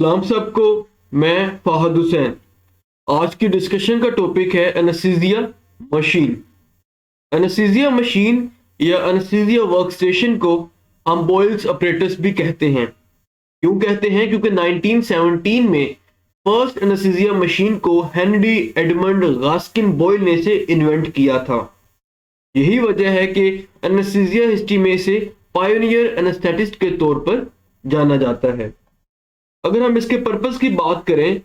सलाम सबको। मैं फाहद हुसैन। आज की डिस्कशन का टॉपिक है एनेस्थीसिया मशीन। एनेस्थीसिया मशीन या एनेस्थीसिया वर्कस्टेशन को हम बॉयल्स अपरेटस भी कहते हैं। क्यों कहते हैं? क्योंकि 1917 में फर्स्ट एनेस्थीसिया मशीन को हेनरी एडमंड गास्किन बॉयल ने से इन्वेंट किया था। यही वजह है कि एनेस्थीसिया हिस्ट्री में से पायोनियर एनेस्थेटिस्ट के तौर पर जाना जाता है। अगर हम इसके पर्पस की बात करें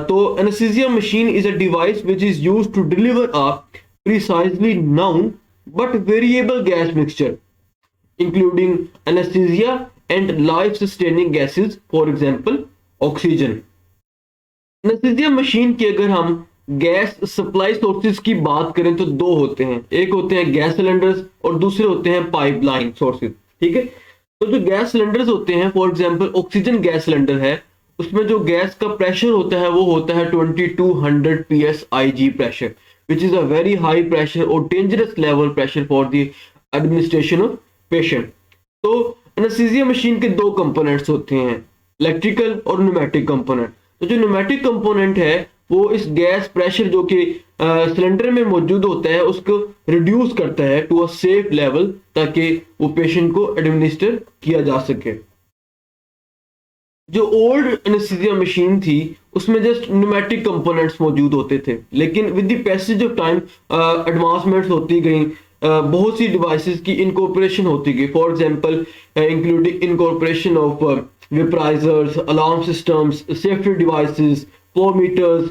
तो anaesthesia machine is a device which is used to deliver a precisely known but variable gas mixture including anaesthesia and life sustaining gases, for example oxygen. Anaesthesia machine की अगर हम गैस सप्लाई सोर्सेज की बात करें तो दो होते हैं, एक होते हैं गैस सिलेंडर्स और दूसरे होते हैं पाइपलाइन सोर्सेज। ठीक है, तो जो गैस सिलेंडर्स होते हैं, for example oxygen gas cylinder है, उसमें जो गैस का प्रेशर होता है वो होता है 2200 psig pressure, which is a very high pressure और dangerous level pressure for the administration of patient. तो एनेस्थीसिया मशीन के दो कंपोनेंट्स होते हैं, इलेक्ट्रिकल और न्यूमेटिक कंपोनेंट। तो जो न्यूमेटिक कंपोनेंट है वो इस गैस प्रेशर जो कि सिलेंडर में मौजूद होता है उसको रिड्यूस करता है टू अ सेफ लेवल, ताकि वो पेशेंट को एडमिनिस्टर किया जा सके। जो ओल्ड एनेस्थीसिया मशीन थी उसमें जस्ट न्यूमेटिक कंपोनेंट्स मौजूद होते थे, लेकिन with the passage of time advancements होती गई, बहुत सी डिवाइसेस की इनकॉर्पोरेशन होती गई। For example including incorporation of vaporisers, alarm systems, safety devices, flow meters,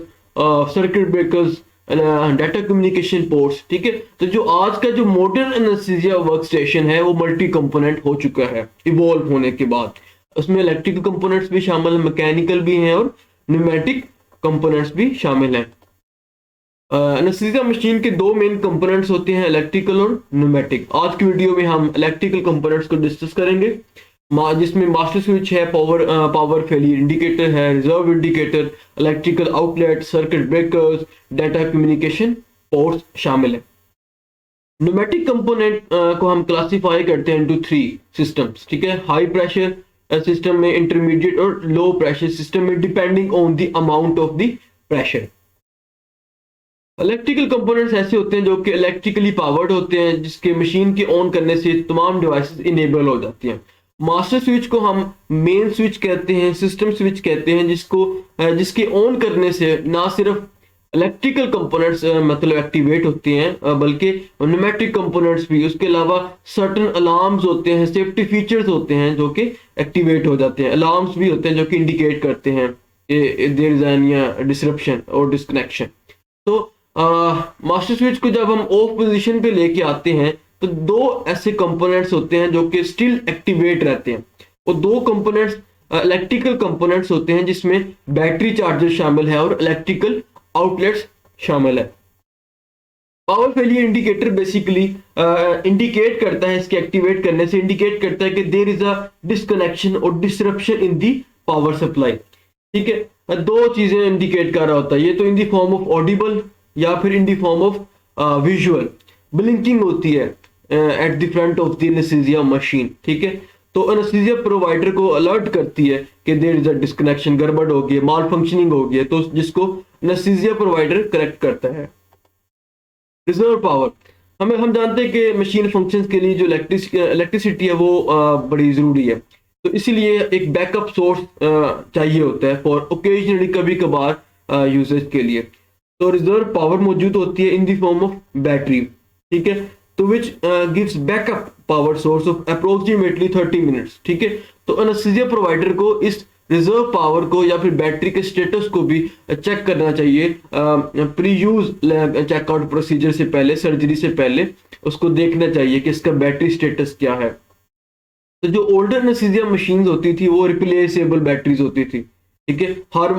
circuit breakers, data communication ports. ठीक है, तो जो आज का जो मॉडर्न एनेस्थीसिया वर्क स्टेशन है वो मल्टी कंपोनेंट हो चुका है इवॉल्व होने के बाद। उसमें इलेक्ट्रिकल कंपोनेंट्स भी शामिल हैं, मैकेनिकल भी हैं और न्यूमेटिक कंपोनेंट्स भी शामिल हैं। एनेस्थीसिया मशीन के दो मेन कंपोनेंट्स होते हैं, इलेक्ट्रिकल और न्यूमेटिक। आज की वीडियो में हम इलेक्ट्रिकल कंपोनेंट्स को डिस्कस करेंगे, जिसमें मास्टर स्विच है, पावर फेलियर इंडिकेटर है, reserve indicator, electrical outlet, circuit breakers, data communication ports शामिल है। न्यूमेटिक कंपोनेंट को हम क्लासिफाई करते हैं इनटू 3 सिस्टम्स। ठीक है, हाई प्रेशर सिस्टम में, इंटरमीडिएट और लो प्रेशर सिस्टम में, depending on the amount of the pressure. Electrical components ऐसे होते हैं जो कि इलेक्ट्रिकली पावर्ड होते हैं, जिसके मशीन के ऑन करने से तमाम डिवाइसेस इनेबल हो जाती हैं। मास्टर स्विच को हम मेन स्विच कहते हैं, सिस्टम स्विच कहते हैं, जिसके ऑन करने से ना सिर्फ इलेक्ट्रिकल कंपोनेंट्स मतलब एक्टिवेट होते हैं बल्कि न्यूमेटिक कंपोनेंट्स भी, उसके अलावा सर्टेन अलार्म्स होते हैं, सेफ्टी फीचर्स होते हैं जो कि एक्टिवेट हो जाते हैं। अलार्म्स भी होते हैं जो कि इंडिकेट करते हैं देयर इज एनी डिसरप्शन और डिस्कनेक्शन। तो मास्टर स्विच को जब हम ऑफ पोजीशन पे लेके आते हैं तो दो ऐसे कंपोनेंट्स होते हैं जो कि स्टिल एक्टिवेट रहते हैं। वो दो कंपोनेंट्स इलेक्ट्रिकल कंपोनेंट्स होते हैं जिसमें बैटरी चार्जर शामिल है और इलेक्ट्रिकल आउटलेट्स शामिल है। Power failure indicator basically indicate करता है, इसके एक्टिवेट करने से इंडिकेट करता है कि देयर इज अ डिस्कनेक्शन और disruption in the power supply. ठीक है, दो चीजें इंडिकेट कर रहा होता है, ये तो in the form of audible या फिर in the form of visual blinking होती है at the front of the anaesthesia machine. ठीक है, तो एनेस्थीसिया प्रोवाइडर को अलर्ट करती है कि देयर इज अ डिस्कनेक्शन, गड़बड़ हो गई है, माल फंक्शनिंग हो गई है, तो जिसको एनेस्थीसिया प्रोवाइडर करेक्ट करता है। रिजर्व पावर, हम जानते हैं कि मशीन फंक्शंस के लिए जो इलेक्ट्रिसिटी है वो बड़ी जरूरी है, तो इसीलिए एक बैकअप सोर्स चाहिए होता है फॉर ओकेजनली, कभी कभार यूजेज के लिए। तो रिजर्व पावर मौजूद होती है in the form of battery. ठीक है, तो which gives backup power source of approximately 30 minutes. ठीक है, तो एनेस्थीसिया प्रोवाइडर को इस रिजर्व पावर को या फिर बैटरी के स्टेटस को भी चेक करना चाहिए प्री यूज चेकआउट प्रोसीजर से पहले, सर्जरी से पहले उसको देखना चाहिए कि इसका बैटरी स्टेटस क्या है। तो जो ओल्डर एनेस्थीसिया मशीन्स होती थी वो रिप्लेसेबल बैटरीज होती थी। ठीक है, हर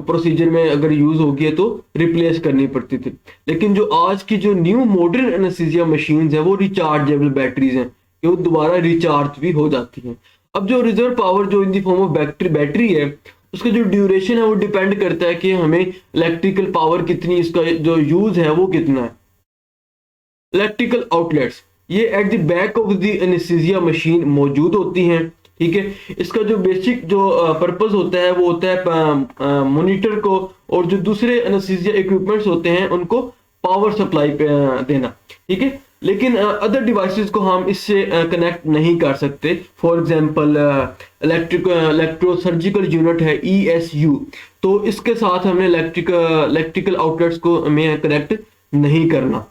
प्रोसीजर में अगर यूज होगी है तो रिप्लेस करनी पड़ती थी। लेकिन जो आज की जो न्यू मॉडर्न एनेस्थीसिया मशीन्स है वो रिचार्जेबल बैटरीज हैं, कि वो दोबारा रिचार्ज भी हो जाती हैं। अब जो रिजर्व पावर जो इन दी फॉर्म ऑफ बैटरी है, उसका जो ड्यूरेशन है वो डिपेंड करता है कि हमें इलेक्ट्रिकल पावर कितनी, इसका जो यूज है वो कितना है। इलेक्ट्रिकल आउटलेट्स ये at the back of the anaesthesia machine मौजूद होती हैं। ठीक है। इसका जो बेसिक जो पर्पस होता है वो होता है मॉनिटर को और जो दूसरे एनेस्थीसिया इक्विपमेंट्स होते हैं उनको पावर सप्लाई देना, ठीक है। लेकिन अदर डिवाइसेस को हम इससे कनेक्ट नहीं कर सकते। For example electro surgical unit है ESU, तो इसके साथ हमने इलेक्ट्रिकल आउटलेट्स को हमें कनेक्ट नहीं करना,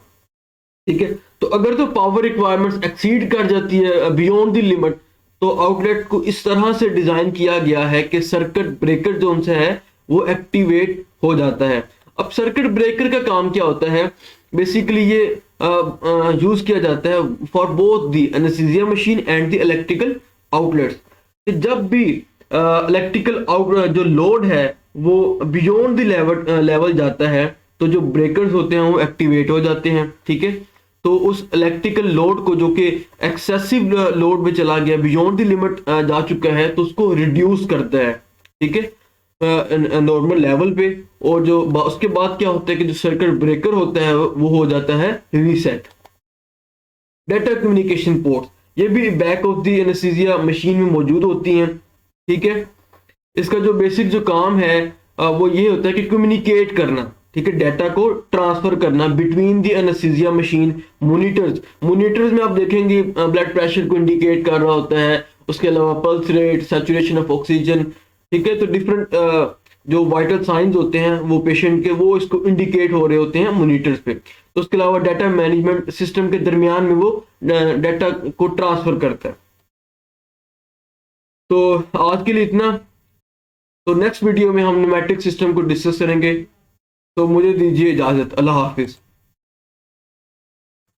ठीक है। तो अगर तो पावर रिक्वायरमेंट्स एक्सीड कर जाती है बियॉन्ड द लिमिट, तो आउटलेट को इस तरह से डिजाइन किया गया है कि सर्किट ब्रेकर जो उनसे है वो एक्टिवेट हो जाता है। अब सर्किट ब्रेकर का काम क्या होता है, बेसिकली ये यूज किया जाता है for both the anaesthesia machine and the electrical outlets. जब भी इलेक्ट्रिकल जो लोड है वो बियॉन्ड द लेवल जाता है, तो जो ब्रेकर्स होते हैं वो एक्टिवेट हो जाते हैं, ठीक है। तो उस इलेक्ट्रिकल लोड को जो कि एक्सेसिव लोड में चला गया, बियॉन्ड द लिमिट जा चुका है, तो उसको रिड्यूस करता है, ठीक है, नॉर्मल लेवल पे। और जो उसके बाद क्या होता है कि जो सर्किट ब्रेकर होता है वो हो जाता है रीसेट। डेटा कम्युनिकेशन पोर्ट ये भी back of the anaesthesia machine में मौजूद होती हैं, ठीक है। इसका जो बेसिक जो काम है वो ये होता है कि कम्युनिकेट करना, ठीक है, डाटा को ट्रांसफर करना between the anaesthesia machine monitors में आप देखेंगे ब्लड प्रेशर को इंडिकेट कर रहा होता है, उसके अलावा pulse rate, saturation of oxygen, ठीक है। तो डिफरेंट जो वाइटल साइंस होते हैं वो पेशेंट के वो इसको इंडिकेट हो रहे होते हैं मोनिटर्स पे। तो उसके अलावा डाटा मैनेजमेंट सिस्टम के दरमियान में वो डाटा को ट्रांसफर करता है। तो आज के लिए इतना। तो नेक्स्ट वीडियो में हम न्यूमेटिक सिस्टम को डिस्कस करेंगे। तो मुझे दीजिए इजाजत। अल्लाह हाफिज।